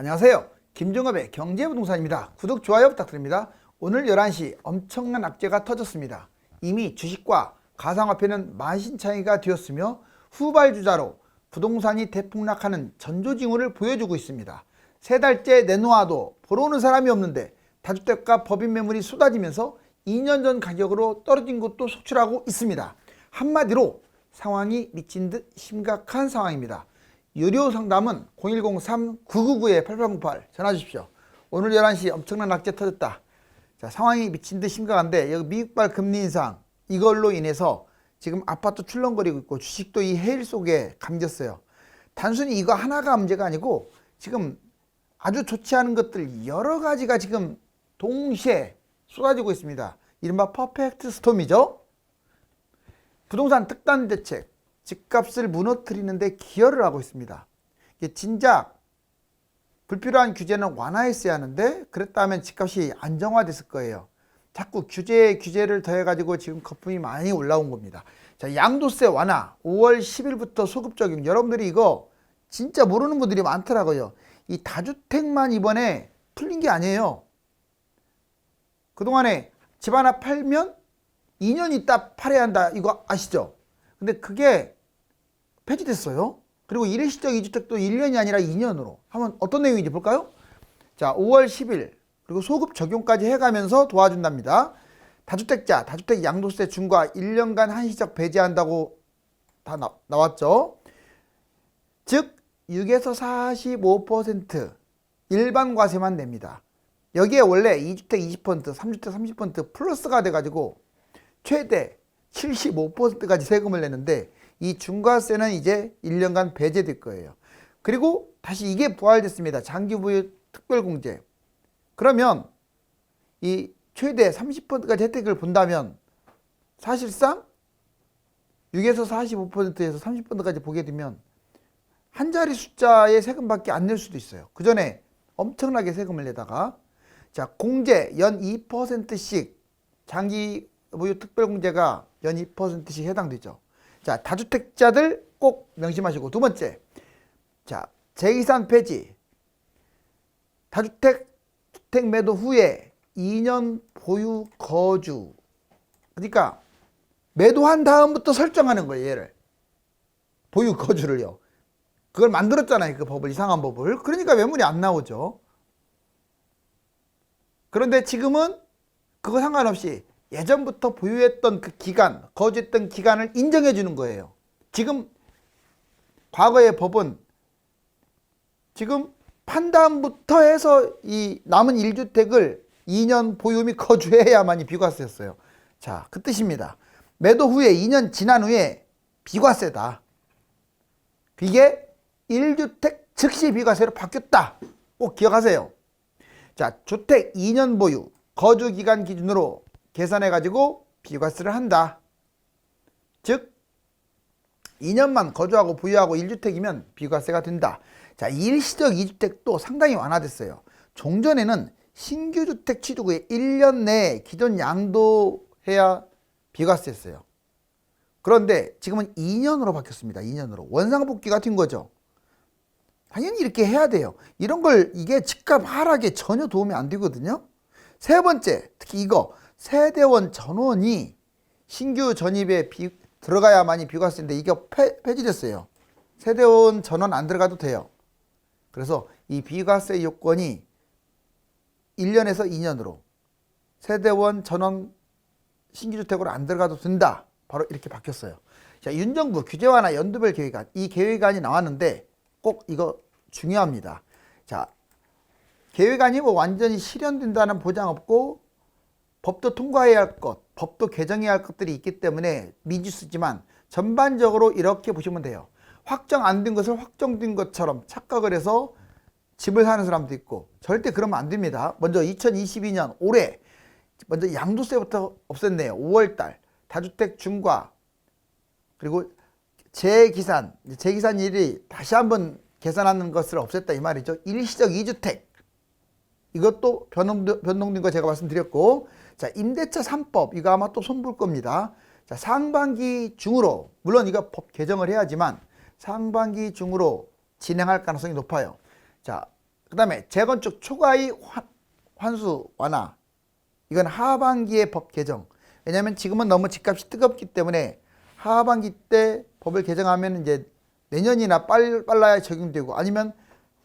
안녕하세요. 김종업의 경제부동산입니다. 구독, 좋아요 부탁드립니다. 오늘 11시 엄청난 악재가 터졌습니다. 이미 주식과 가상화폐는 만신창이가 되었으며 후발주자로 부동산이 대폭락하는 전조징후를 보여주고 있습니다. 3달째 내놓아도 보러 오는 사람이 없는데 다주택과 법인 매물이 쏟아지면서 2년 전 가격으로 떨어진 곳도 속출하고 있습니다. 한마디로 상황이 미친 듯 심각한 상황입니다. 유료 상담은 010-3999-8808 전화 주십시오. 오늘 11시 엄청난 악재 터졌다. 자, 상황이 미친 듯 심각한데 여기 미국발 금리 인상 이걸로 인해서 지금 아파트 출렁거리고 있고 주식도 이 해일 속에 감겼어요. 단순히 이거 하나가 문제가 아니고 지금 아주 좋지 않은 것들 여러 가지가 지금 동시에 쏟아지고 있습니다. 이른바 퍼펙트 스톰이죠. 부동산 특단 대책, 집값을 무너뜨리는데 기여를 하고 있습니다. 진작 불필요한 규제는 완화했어야 하는데 그랬다면 집값이 안정화됐을 거예요. 자꾸 규제를 더해가지고 지금 거품이 많이 올라온 겁니다. 자, 양도세 완화 5월 10일부터 소급 적용. 여러분들이 이거 진짜 모르는 분들이 많더라고요. 이 다주택만 이번에 풀린 게 아니에요. 그동안에 집 하나 팔면 2년 있다 팔아야 한다 이거 아시죠? 근데 그게 폐지됐어요. 그리고 일시적 2주택도 1년이 아니라 2년으로 하면 어떤 내용인지 볼까요? 자, 5월 10일 그리고 소급 적용까지 해가면서 도와준답니다. 다주택자, 다주택 양도세 중과 1년간 한시적 배제한다고 다 나왔죠. 즉 6에서 45% 일반 과세만 냅니다. 여기에 원래 2주택 20%, 3주택 30% 플러스가 돼가지고 최대 75%까지 세금을 내는데 이 중과세는 이제 1년간 배제될 거예요. 그리고 다시 이게 부활됐습니다. 장기부유 특별공제. 그러면 이 최대 30%까지 혜택을 본다면 사실상 6에서 45%에서 30%까지 보게 되면 한 자리 숫자의 세금밖에 안 낼 수도 있어요. 그 전에 엄청나게 세금을 내다가 자, 공제 연 2%씩 장기부유 특별공제가 연 2%씩 해당되죠. 자, 다주택자들 꼭 명심하시고 두 번째, 자, 재기산 폐지. 다주택 주택 매도 후에 2년 보유 거주. 그러니까 매도한 다음부터 설정하는 거예요. 얘를 보유 거주를요. 그걸 만들었잖아요. 그 법을, 이상한 법을. 그러니까 매물이 안 나오죠. 그런데 지금은 그거 상관없이 예전부터 보유했던 그 기간, 거주했던 기간을 인정해 주는 거예요. 지금 과거의 법은 지금 판다음부터 해서 이 남은 1주택을 2년 보유 및 거주해야만이 비과세였어요. 자, 그 뜻입니다. 매도 후에 2년 지난 후에 비과세다. 이게 1주택 즉시 비과세로 바뀌었다. 꼭 기억하세요. 자, 주택 2년 보유, 거주 기간 기준으로 계산해가지고 비과세를 한다. 즉 2년만 거주하고 보유하고 1주택이면 비과세가 된다. 자, 일시적 2주택도 상당히 완화됐어요. 종전에는 신규 주택 취득 후에 1년 내에 기존 양도해야 비과세였어요. 그런데 지금은 2년으로 바뀌었습니다. 2년으로. 원상복귀가 된 거죠. 당연히 이렇게 해야 돼요. 이런 걸 이게 집값 하락에 전혀 도움이 안 되거든요. 세 번째, 특히 이거 세대원 전원이 신규 전입에 들어가야만이 비과세인데 이게 폐지됐어요. 세대원 전원 안 들어가도 돼요. 그래서 이 비과세 요건이 1년에서 2년으로 세대원 전원 신규주택으로 안 들어가도 된다. 바로 이렇게 바뀌었어요. 자, 윤정부 규제 완화 연도별 계획안, 이 계획안이 나왔는데 꼭 이거 중요합니다. 자, 계획안이 뭐 완전히 실현된다는 보장 없고 법도 통과해야 할 것, 법도 개정해야 할 것들이 있기 때문에 미지수지만 전반적으로 이렇게 보시면 돼요. 확정 안 된 것을 확정된 것처럼 착각을 해서 집을 사는 사람도 있고 절대 그러면 안 됩니다. 먼저 2022년 올해 먼저 양도세부터 없앴네요. 5월달 다주택 중과 그리고 재기산일이 다시 한번 계산하는 것을 없앴다 이 말이죠. 일시적 2주택 이것도 변동된 거 제가 말씀드렸고, 자, 임대차 3법 이거 아마 또 손볼 겁니다. 자, 상반기 중으로, 물론 이거 법 개정을 해야지만 상반기 중으로 진행할 가능성이 높아요. 자, 그 다음에 재건축 초과의 환수 완화. 이건 하반기의 법 개정. 왜냐하면 지금은 너무 집값이 뜨겁기 때문에 하반기 때 법을 개정하면 이제 내년이나 빨라야 적용되고, 아니면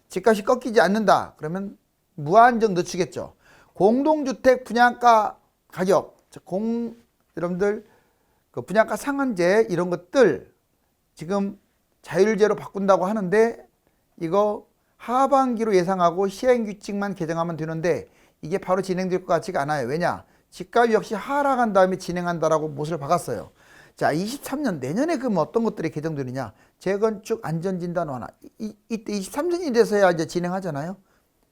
집값이 꺾이지 않는다 그러면 무한정 늦추겠죠. 공동주택 분양가 가격, 여러분들 그 분양가 상한제 이런 것들 지금 자율제로 바꾼다고 하는데, 이거 하반기로 예상하고 시행규칙만 개정하면 되는데 이게 바로 진행될 것 같지가 않아요. 왜냐? 집값이 역시 하락한 다음에 진행한다라고 못을 박았어요. 자, 23년 내년에 그럼 어떤 것들이 개정되느냐? 재건축 안전진단 완화. 이때 23년이 돼서야 이제 진행하잖아요.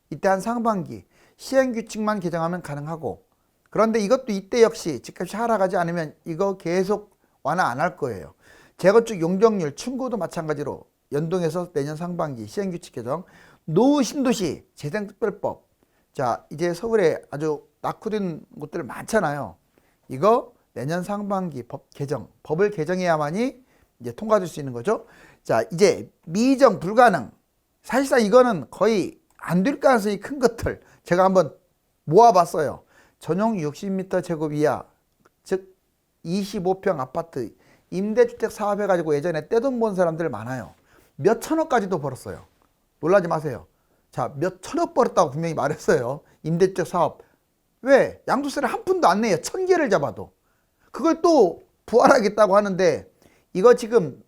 이때 한 상반기 시행규칙만 개정하면 가능하고, 그런데 이것도 이때 역시 집값이 하락하지 않으면 이거 계속 완화 안 할 거예요. 재건축 용적률 충고도 마찬가지로 연동해서 내년 상반기 시행규칙 개정. 노후 신도시 재생특별법. 자, 이제 서울에 아주 낙후된 곳들 많잖아요. 이거 내년 상반기 법 개정, 법을 개정해야만이 이제 통과될 수 있는 거죠. 자, 이제 미정 불가능. 사실상 이거는 거의 안 될 가능성이 큰 것들 제가 한번 모아봤어요. 전용 60m 제곱 이하, 즉 25평 아파트 임대주택 사업해가지고 예전에 떼돈 본 사람들 많아요. 몇 천억까지도 벌었어요. 놀라지 마세요. 자, 몇 천억 벌었다고 분명히 말했어요. 임대주택 사업. 왜? 양도세를 한 푼도 안 내요. 1000개를 잡아도. 그걸 또 부활하겠다고 하는데, 이거 지금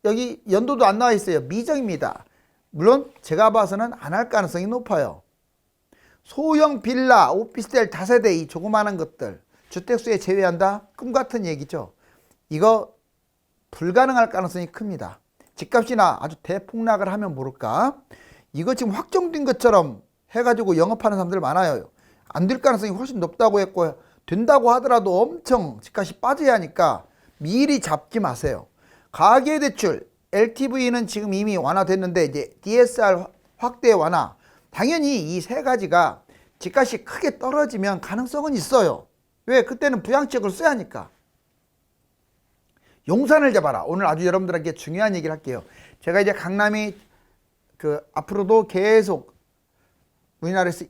여기 연도도 안 나와 있어요. 미정입니다. 물론 제가 봐서는 안 할 가능성이 높아요. 소형 빌라, 오피스텔 다세대 이 조그마한 것들 주택수에 제외한다? 꿈 같은 얘기죠. 이거 불가능할 가능성이 큽니다. 집값이나 아주 대폭락을 하면 모를까? 이거 지금 확정된 것처럼 해가지고 영업하는 사람들 많아요. 안 될 가능성이 훨씬 높다고 했고, 된다고 하더라도 엄청 집값이 빠져야 하니까 미리 잡지 마세요. 가계대출, LTV는 지금 이미 완화됐는데 이제 DSR 확대 완화. 당연히 이 세 가지가 집값이 크게 떨어지면 가능성은 있어요. 왜? 그때는 부양책을 써야 하니까. 용산을 잡아라. 오늘 아주 여러분들에게 중요한 얘기를 할게요. 제가 이제 강남이 앞으로도 계속 우리나라에서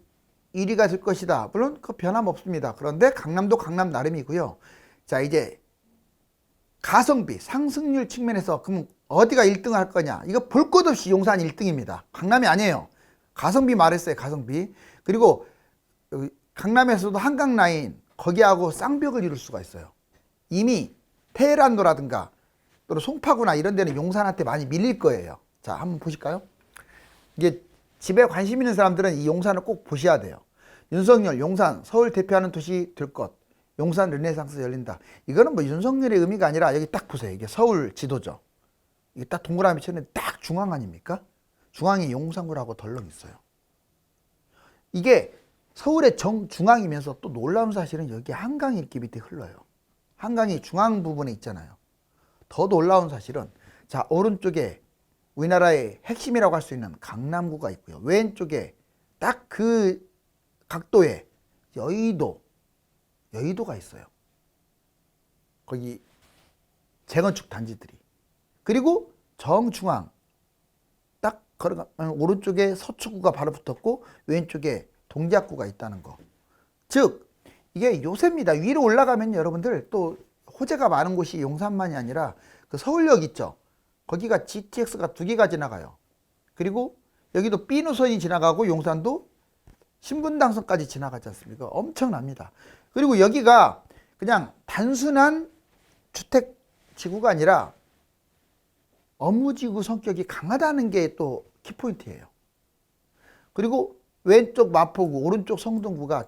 1위가 될 것이다. 물론 그 변함없습니다. 그런데 강남도 강남 나름이고요. 자, 이제 가성비, 상승률 측면에서 그럼 어디가 1등을 할 거냐? 이거 볼 것 없이 용산 1등입니다. 강남이 아니에요. 가성비 말했어요. 가성비. 그리고 강남에서도 한강 라인 거기하고 쌍벽을 이룰 수가 있어요. 이미 테헤란로라든가 또는 송파구나 이런 데는 용산한테 많이 밀릴 거예요. 자, 한번 보실까요? 이게 집에 관심 있는 사람들은 이 용산을 꼭 보셔야 돼요. 윤석열, 용산, 서울 대표하는 도시 될 것. 용산 르네상스 열린다. 이거는 뭐 윤석열의 의미가 아니라 여기 딱 보세요. 이게 서울 지도죠. 이게 딱 동그라미 치는 딱 중앙 아닙니까? 중앙에 용산구라고 덜렁 있어요. 이게 서울의 정중앙이면서 또 놀라운 사실은 여기 한강이 이렇게 밑에 흘러요. 한강이 중앙 부분에 있잖아요. 더 놀라운 사실은, 자, 오른쪽에 우리나라의 핵심이라고 할 수 있는 강남구가 있고요. 왼쪽에 딱 그 각도에 여의도가 있어요. 거기 재건축 단지들이. 그리고 정중앙 딱 걸어가면 오른쪽에 서초구가 바로 붙었고 왼쪽에 동작구가 있다는 거. 즉 이게 요새입니다. 위로 올라가면 여러분들 또 호재가 많은 곳이 용산만이 아니라 그 서울역 있죠. 거기가 GTX가 2개가 지나가요. 그리고 여기도 B 노선이 지나가고 용산도 신분당선까지 지나가지 않습니까? 엄청납니다. 그리고 여기가 그냥 단순한 주택지구가 아니라 업무지구 성격이 강하다는 게 또 키포인트예요. 그리고 왼쪽 마포구, 오른쪽 성동구가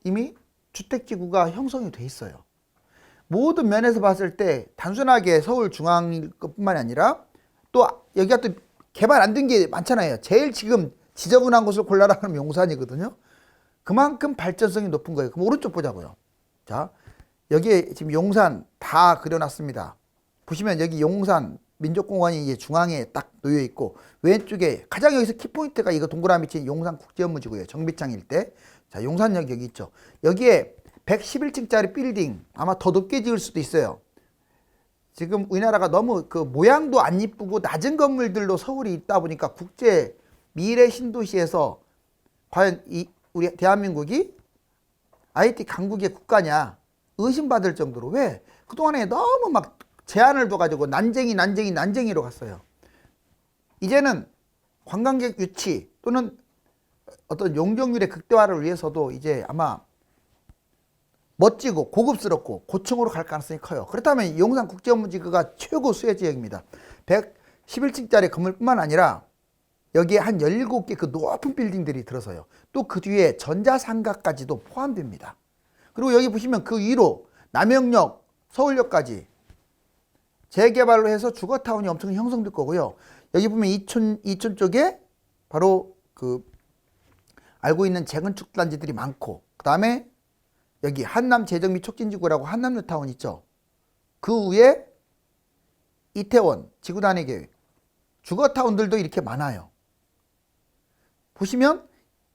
이미 주택지구가 형성이 돼 있어요. 모든 면에서 봤을 때 단순하게 서울 중앙일 것뿐만 아니라 또 여기가 또 개발 안 된 게 많잖아요. 제일 지금 지저분한 곳을 골라라 하면 용산이거든요. 그만큼 발전성이 높은 거예요. 그럼 오른쪽 보자고요. 자, 여기에 지금 용산 다 그려놨습니다. 보시면 여기 용산 민족공원이 이제 중앙에 딱 놓여 있고 왼쪽에 가장 여기서 키포인트가 이거 동그라미 친 용산 국제업무지구예요. 정비창 일대. 자, 용산역 여기 있죠. 여기에 111층짜리 빌딩 아마 더 높게 지을 수도 있어요. 지금 우리나라가 너무 그 모양도 안 이쁘고 낮은 건물들로 서울이 있다 보니까 국제 미래 신도시에서 과연 우리 대한민국이 IT 강국의 국가냐 의심받을 정도로. 왜? 그동안에 너무 막 제한을 둬가지고 난쟁이로 갔어요. 이제는 관광객 유치 또는 어떤 용적률의 극대화를 위해서도 이제 아마 멋지고 고급스럽고 고층으로 갈 가능성이 커요. 그렇다면 용산국제업무지구가 최고 수혜 지역입니다. 111층짜리 건물뿐만 아니라 여기에 한 17개 그 높은 빌딩들이 들어서요. 또 그 뒤에 전자상가까지도 포함됩니다. 그리고 여기 보시면 그 위로 남영역, 서울역까지 재개발로 해서 주거타운이 엄청 형성될 거고요. 여기 보면 이촌 쪽에 바로 그 알고 있는 재건축 단지들이 많고, 그 다음에 여기 한남 재정비 촉진지구라고 한남뉴타운 있죠. 그 위에 이태원 지구단위 계획, 주거타운들도 이렇게 많아요. 보시면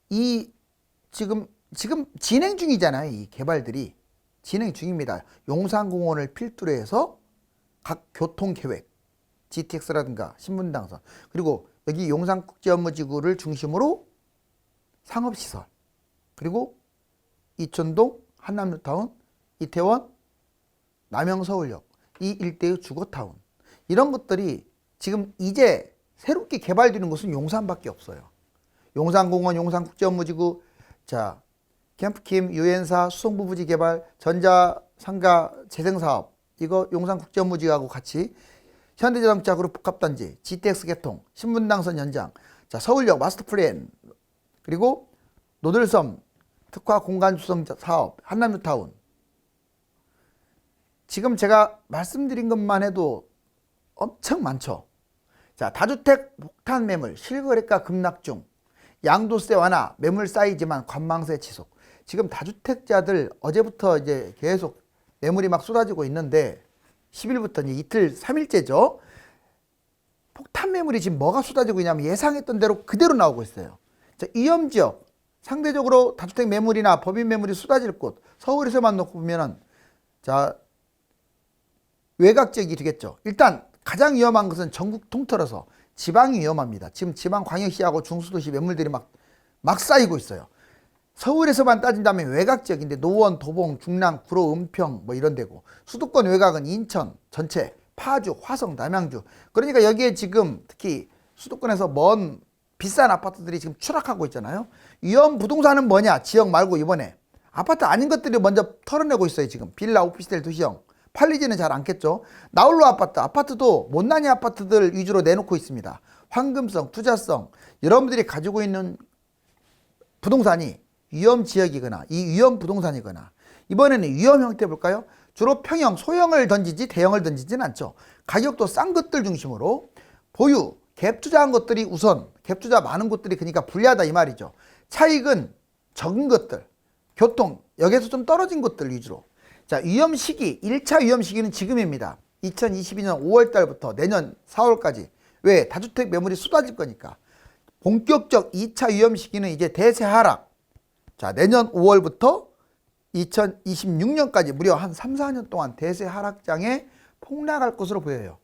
이 지금 진행 중이잖아요. 이 개발들이 진행 중입니다. 용산공원을 필두로 해서 각 교통계획, GTX라든가 신분당선, 그리고 여기 용산국제업무지구를 중심으로 상업시설, 그리고 이촌동, 한남뉴타운, 이태원, 남영서울역, 이 일대의 주거타운, 이런 것들이 지금 이제 새롭게 개발되는 곳은 용산밖에 없어요. 용산공원, 용산국제업무지구, 자 캠프킴, 유엔사, 수송부부지 개발, 전자상가 재생사업, 이거 용산국제업무지구하고 같이 현대자동차 그룹 복합단지, GTX 개통, 신분당선 연장, 자 서울역 마스터플랜, 그리고 노들섬 특화 공간 조성 사업, 한남뉴타운. 지금 제가 말씀드린 것만 해도 엄청 많죠. 자, 다주택 폭탄 매물, 실거래가 급락 중, 양도세 완화, 매물 쌓이지만 관망세 지속. 지금 다주택자들 어제부터 이제 계속 매물이 막 쏟아지고 있는데 10일부터 이틀 3일째죠. 폭탄 매물이 지금 뭐가 쏟아지고 있냐면 예상했던 대로 그대로 나오고 있어요. 자, 위험지역, 상대적으로 다주택 매물이나 법인 매물이 쏟아질 곳, 서울에서만 놓고 보면은 자 외곽 지역이 되겠죠. 일단 가장 위험한 것은 전국 통틀어서 지방이 위험합니다. 지금 지방광역시하고 중수도시 매물들이 막 쌓이고 있어요. 서울에서만 따진다면 외곽 지역인데 노원, 도봉, 중랑, 구로, 은평 뭐 이런 데고, 수도권 외곽은 인천 전체, 파주, 화성, 남양주. 그러니까 여기에 지금 특히 수도권에서 먼 비싼 아파트들이 지금 추락하고 있잖아요. 위험 부동산은 뭐냐? 지역 말고 이번에 아파트 아닌 것들이 먼저 털어내고 있어요. 지금 빌라, 오피스텔, 도시형 팔리지는 잘 않겠죠. 나홀로 아파트도 못난이 아파트들 위주로 내놓고 있습니다. 황금성, 투자성, 여러분들이 가지고 있는 부동산이 위험 지역이거나 이 위험 부동산이거나, 이번에는 위험 형태 볼까요? 주로 평형, 소형을 던지지 대형을 던지진 않죠. 가격도 싼 것들 중심으로 보유, 갭 투자한 것들이 우선, 갭 투자 많은 곳들이 그러니까 불리하다 이 말이죠. 차익은 적은 것들, 교통, 여기에서 좀 떨어진 것들 위주로. 자, 위험 시기, 1차 위험 시기는 지금입니다. 2022년 5월 달부터 내년 4월까지. 왜? 다주택 매물이 쏟아질 거니까. 본격적 2차 위험 시기는 이제 대세 하락. 자, 내년 5월부터 2026년까지 무려 한 3, 4년 동안 대세 하락장에 폭락할 것으로 보여요.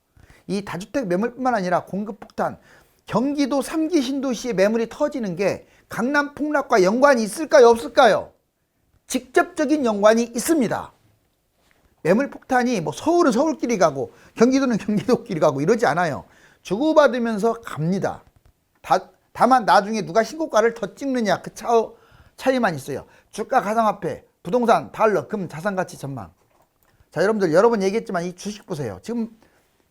이 다주택 매물뿐만 아니라 공급 폭탄, 경기도 3기 신도시의 매물이 터지는 게 강남 폭락과 연관이 있을까요? 없을까요? 직접적인 연관이 있습니다. 매물 폭탄이 뭐 서울은 서울끼리 가고 경기도는 경기도끼리 가고 이러지 않아요. 주고받으면서 갑니다. 다만 나중에 누가 신고가를 더 찍느냐 그 차이만 있어요. 주가, 가상화폐, 부동산, 달러, 금, 자산가치 전망. 자, 여러분들 여러 번 얘기했지만 이 주식 보세요. 지금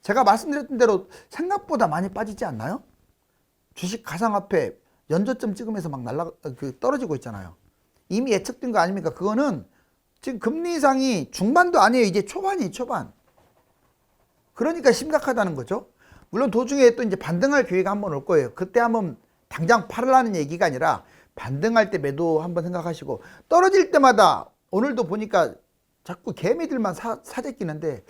제가 말씀드렸던 대로 생각보다 많이 빠지지 않나요? 주식, 가상화폐 연저점 찍으면서 막 떨어지고 있잖아요. 이미 예측된 거 아닙니까? 그거는 지금 금리 인상이 중반도 아니에요. 이제 초반이에요, 초반. 그러니까 심각하다는 거죠. 물론 도중에 또 이제 반등할 기회가 한번 올 거예요. 그때 한번 당장 팔으라는 얘기가 아니라 반등할 때 매도 한번 생각하시고, 떨어질 때마다 오늘도 보니까 자꾸 개미들만 사재 끼는데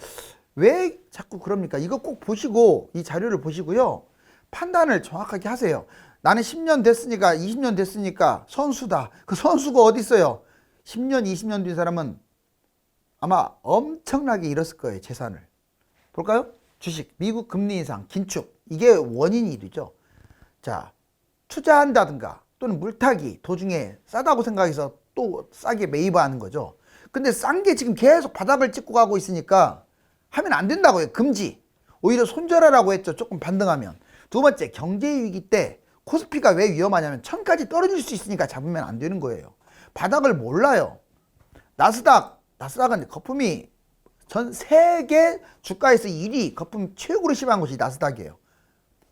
왜 자꾸 그럽니까? 이거 꼭 보시고 이 자료를 보시고요. 판단을 정확하게 하세요. 나는 10년 됐으니까 20년 됐으니까 선수다. 그 선수가 어디 있어요? 10년 20년 된 사람은 아마 엄청나게 잃었을 거예요. 재산을. 볼까요? 주식, 미국 금리 인상, 긴축, 이게 원인이 일이죠. 자, 투자한다든가 또는 물타기 도중에 싸다고 생각해서 또 싸게 매입하는 거죠. 근데 싼 게 지금 계속 바닥을 찍고 가고 있으니까 하면 안 된다고요. 금지. 오히려 손절하라고 했죠. 조금 반등하면. 두 번째, 경제 위기 때 코스피가 왜 위험하냐면 1000까지 떨어질 수 있으니까 잡으면 안 되는 거예요. 바닥을 몰라요. 나스닥은 거품이 전 세계 주가에서 1위 거품 최고로 심한 곳이 나스닥이에요.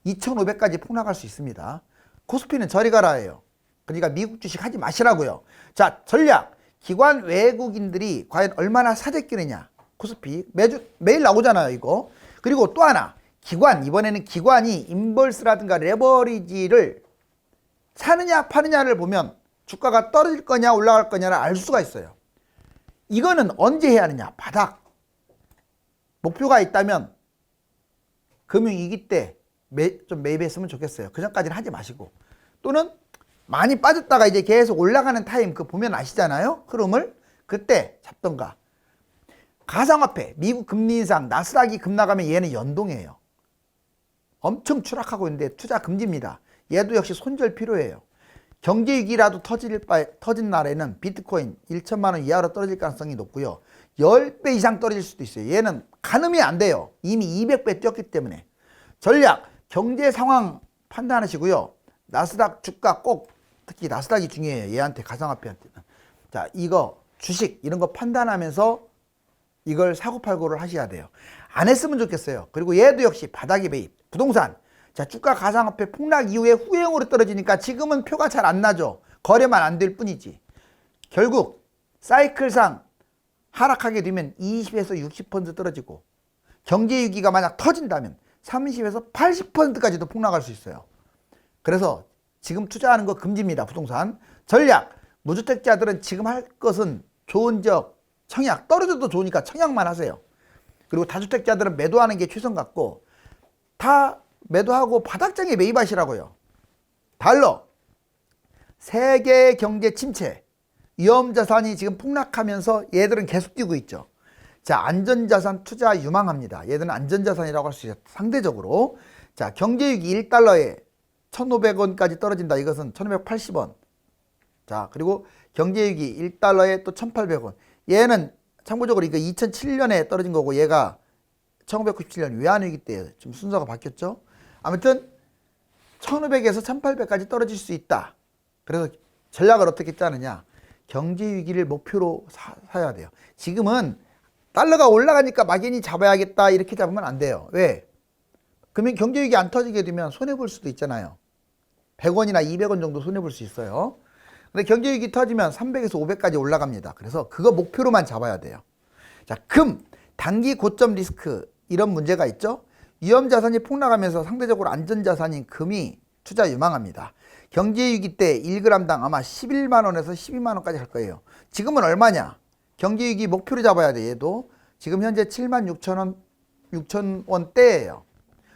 2500까지 폭락할 수 있습니다. 코스피는 저리 가라예요. 그러니까 미국 주식 하지 마시라고요. 자, 전략. 기관 외국인들이 과연 얼마나 사재끼느냐. 코스피 매일 나오잖아요, 이거. 그리고 또 하나. 이번에는 기관이 인버스라든가 레버리지를 사느냐 파느냐를 보면 주가가 떨어질 거냐 올라갈 거냐를 알 수가 있어요. 이거는 언제 해야 하느냐. 바닥. 목표가 있다면 금융위기 때 좀 매입했으면 좋겠어요. 그 전까지는 하지 마시고. 또는 많이 빠졌다가 이제 계속 올라가는 타임 그 보면 아시잖아요. 흐름을. 그때 잡던가. 가상화폐, 미국 금리 인상, 나스닥이 급락하면 얘는 연동이에요. 엄청 추락하고 있는데 투자 금지입니다. 얘도 역시 손절 필요해요. 경제위기라도 터진 날에는 비트코인 1천만 원 이하로 떨어질 가능성이 높고요. 10배 이상 떨어질 수도 있어요. 얘는 가늠이 안 돼요. 이미 200배 뛰었기 때문에. 전략, 경제 상황 판단하시고요. 나스닥 주가 꼭 특히 나스닥이 중요해요. 얘한테 가상화폐한테는. 자, 이거 주식 이런 거 판단하면서 이걸 사고팔고를 하셔야 돼요. 안 했으면 좋겠어요. 그리고 얘도 역시 바닥에 매입. 부동산. 자, 주가 가상화폐 폭락 이후에 후행으로 떨어지니까 지금은 표가 잘 안 나죠. 거래만 안 될 뿐이지. 결국 사이클상 하락하게 되면 20에서 60% 떨어지고 경제 위기가 만약 터진다면 30에서 80%까지도 폭락할 수 있어요. 그래서 지금 투자하는 거 금지입니다. 부동산. 전략. 무주택자들은 지금 할 것은 좋은 지역 청약. 떨어져도 좋으니까 청약만 하세요. 그리고 다주택자들은 매도하는 게 최선 같고 다 매도하고 바닥장에 매입하시라고요. 달러. 세계 경제 침체. 위험자산이 지금 폭락하면서 얘들은 계속 뛰고 있죠. 자, 안전자산 투자 유망합니다. 얘들은 안전자산이라고 할 수 있어요. 상대적으로. 자, 경제위기 1달러에 1,500원까지 떨어진다. 이것은 1,580원. 자, 그리고 경제위기 1달러에 또 1,800원. 얘는 참고적으로 이거 2007년에 떨어진 거고 얘가 1997년 외환위기 때 좀 순서가 바뀌었죠. 아무튼 1,500에서 1,800까지 떨어질 수 있다. 그래서 전략을 어떻게 짜느냐. 경제위기를 목표로 사야 돼요. 지금은 달러가 올라가니까 막연히 잡아야겠다 이렇게 잡으면 안 돼요. 왜? 그러면 경제위기 안 터지게 되면 손해볼 수도 있잖아요. 100원이나 200원 정도 손해볼 수 있어요. 근데 경제위기 터지면 300에서 500까지 올라갑니다. 그래서 그거 목표로만 잡아야 돼요. 자, 금, 단기 고점 리스크 이런 문제가 있죠. 위험자산이 폭락하면서 상대적으로 안전자산인 금이 투자 유망합니다. 경제위기 때 1g당 아마 11만 원에서 12만 원까지 갈 거예요. 지금은 얼마냐? 경제위기 목표로 잡아야 돼. 얘도 지금 현재 76,000원대예요.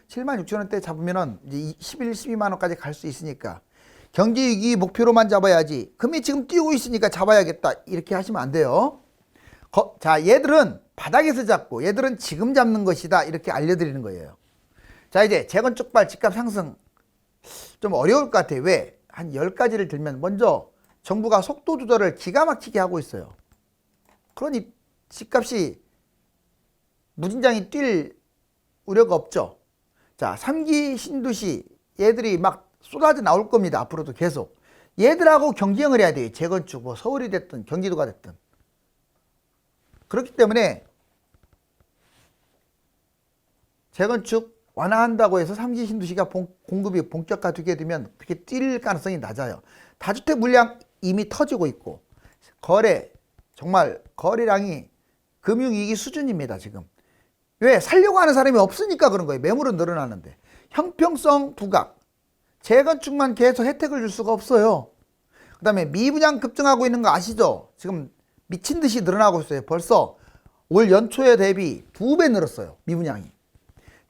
76,000원대 잡으면은 이제 11, 12만 원까지 갈 수 있으니까 경제위기 목표로만 잡아야지. 금이 지금 뛰고 있으니까 잡아야겠다. 이렇게 하시면 안 돼요. 자, 얘들은 바닥에서 잡고 얘들은 지금 잡는 것이다. 이렇게 알려드리는 거예요. 자, 이제 재건축발 집값 상승 좀 어려울 것 같아요. 왜? 한 10가지를 들면 먼저 정부가 속도 조절을 기가 막히게 하고 있어요. 그러니 집값이 무진장이 뛸 우려가 없죠. 자, 3기 신도시 얘들이 막 쏟아져 나올 겁니다. 앞으로도 계속. 얘들하고 경쟁을 해야 돼요. 재건축 뭐 서울이 됐든 경기도가 됐든. 그렇기 때문에 재건축 완화한다고 해서 3기 신도시가 공급이 본격화되게 되면 그렇게 뛸 가능성이 낮아요. 다주택 물량 이미 터지고 있고 거래 정말 거래량이 금융위기 수준입니다. 지금. 왜? 살려고 하는 사람이 없으니까 그런 거예요. 매물은 늘어나는데. 형평성 부각. 재건축만 계속 혜택을 줄 수가 없어요. 그 다음에 미분양 급증하고 있는 거 아시죠? 지금 미친 듯이 늘어나고 있어요. 벌써 올 연초에 대비 2배 늘었어요. 미분양이.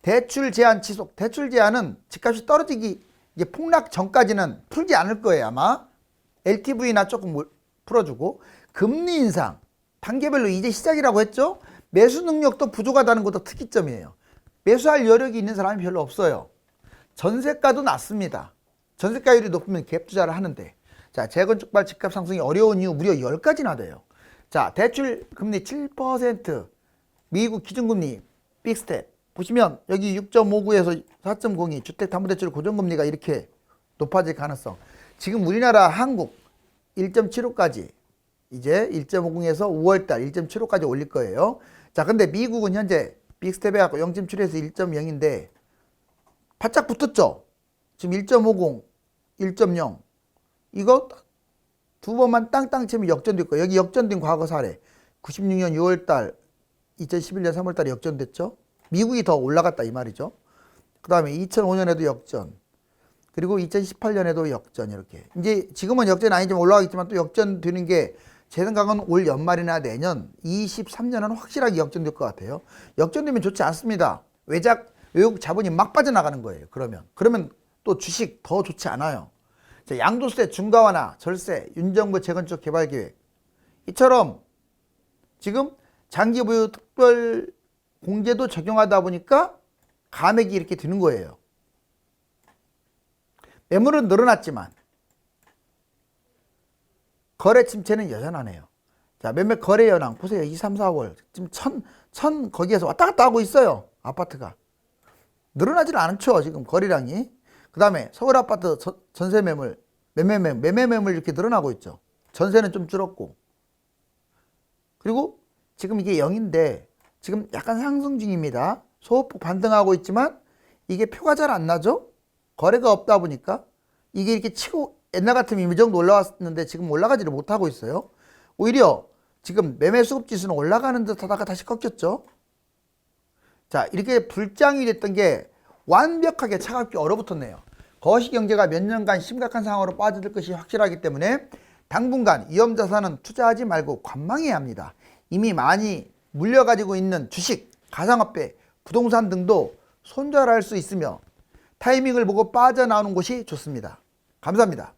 대출 제한 지속. 대출 제한은 집값이 떨어지기 이제 폭락 전까지는 풀지 않을 거예요. 아마 LTV나 조금 풀어주고 금리 인상 단계별로 이제 시작이라고 했죠. 매수 능력도 부족하다는 것도 특이점이에요. 매수할 여력이 있는 사람이 별로 없어요. 전세가도 낮습니다. 전세가율이 높으면 갭 투자를 하는데, 자, 재건축발 집값 상승이 어려운 이유 무려 10가지나 돼요. 자, 대출 금리 7%, 미국 기준금리 빅스텝 보시면 여기 6.59에서 4.02 주택담보대출 고정금리가 이렇게 높아질 가능성. 지금 우리나라 한국 1.75까지 이제 1.50에서 5월달 1.75까지 올릴 거예요. 자, 근데 미국은 현재 빅스텝 해갖고 0.7에서 1.0인데 바짝 붙었죠. 지금 1.50, 1.0 이거 두 번만 땅땅 치면 역전될 거예요. 여기 역전된 과거 사례 96년 6월달 2011년 3월달에 역전됐죠. 미국이 더 올라갔다 이 말이죠. 그 다음에 2005년에도 역전, 그리고 2018년에도 역전. 이렇게 이제 지금은 역전 아니지만 올라가겠지만 또 역전되는 게 제 생각은 올 연말이나 내년 23년은 확실하게 역전될 것 같아요. 역전되면 좋지 않습니다. 외국 자본이 막 빠져나가는 거예요. 그러면 또 주식 더 좋지 않아요. 자, 양도세 중과완화, 절세, 윤정부 재건축 개발 계획 이처럼 지금 장기 보유 특별 공제도 적용하다 보니까 감액이 이렇게 드는 거예요. 매물은 늘어났지만 거래 침체는 여전하네요. 자, 몇몇 거래 현황 보세요. 2, 3, 4월 지금 천 거기에서 왔다 갔다 하고 있어요. 아파트가 늘어나질 않죠. 지금 거래량이. 그 다음에 서울 아파트 전세 매물, 매매 매물 이렇게 늘어나고 있죠. 전세는 좀 줄었고. 그리고 지금 이게 0인데 지금 약간 상승 중입니다. 소폭 반등하고 있지만 이게 표가 잘 안 나죠. 거래가 없다 보니까 이게 이렇게 치고 옛날 같으면 이 정도 올라왔는데 지금 올라가지를 못하고 있어요. 오히려 지금 매매 수급 지수는 올라가는 듯 하다가 다시 꺾였죠. 자, 이렇게 불장이 됐던 게 완벽하게 차갑게 얼어붙었네요. 거시경제가 몇 년간 심각한 상황으로 빠져들 것이 확실하기 때문에 당분간 위험자산은 투자하지 말고 관망해야 합니다. 이미 많이 물려가지고 있는 주식, 가상화폐, 부동산 등도 손절할 수 있으며 타이밍을 보고 빠져나오는 것이 좋습니다. 감사합니다.